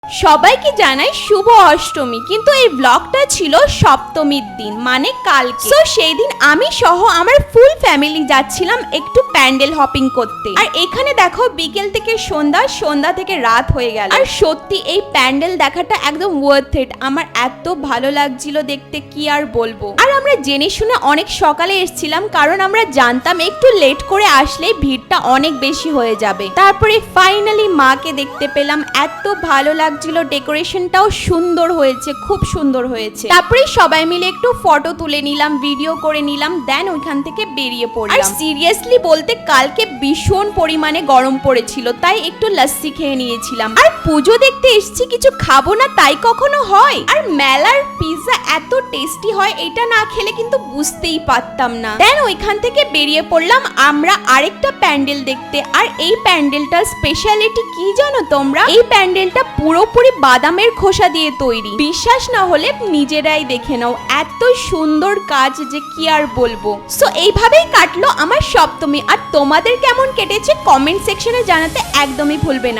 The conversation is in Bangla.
সবাইকে জানাই শুভ অষ্টমী, কিন্তু এই ব্লগটা ছিল সপ্তমীর দিন মানে কালকে। তো সেই দিন আমি সহ আমার ফুল ফ্যামিলি যাচ্ছিলাম একটু প্যান্ডেল হপিং করতে। আর এখানে দেখো বিকেল থেকে সন্ধ্যা, সন্ধ্যা থেকে রাত হয়ে গেল। আর সত্যি এই প্যান্ডেল দেখাটা একদম ওয়ার্থ ইট। আমার এত ভালো লাগছিল দেখতে, কি আর বলবো। আর আমরা জেনে শুনে অনেক সকালে এসেছিলাম, কারণ আমরা জানতাম একটু লেট করে আসলে ভিড়টা অনেক বেশি হয়ে যাবে। তারপরে ফাইনালি মাকে দেখতে পেলাম, এত ভালো লাগছিল, ডেকোরেশনটাও সুন্দর হয়েছে, খুব সুন্দর হয়েছে। তারপরে সবাই মিলে একটু ফটো তুলে নিলাম, ভিডিও করে নিলাম, দেন ওইখান থেকে বেরিয়ে পড়লাম। আর সিরিয়াসলি বলতে কালকে ভীষণ পরিমাণে গরম পড়েছিল, তাই একটু লস্যি খেয়ে নিয়েছিলাম। আর পুজো দেখতে এসেছি, কিছু খাবো না তাই কখনো হয়? আর মেলার পিৎজা এত টেস্টি হয়, এটা না খেলে কিন্তু বুঝতেই পারতাম না। দেন ওইখান থেকে বেরিয়ে পড়লাম আমরা আরেকটা প্যান্ডেল দেখতে। আর এই প্যান্ডেলটার স্পেশালিটি কি জানো তোমরা? এই প্যান্ডেলটা পুরোপুরি বাদামের খোসা দিয়ে তৈরি। বিশ্বাস না হলে নিজেরাই দেখে নাও, এত সুন্দর কাজ যে কি আর বলবো। সো এইভাবেই কাটলো আমার সপ্তমী। আর তোমাদের কেমন কেটেছে কমেন্ট সেকশনে জানাতে একদমই ভুলবে না।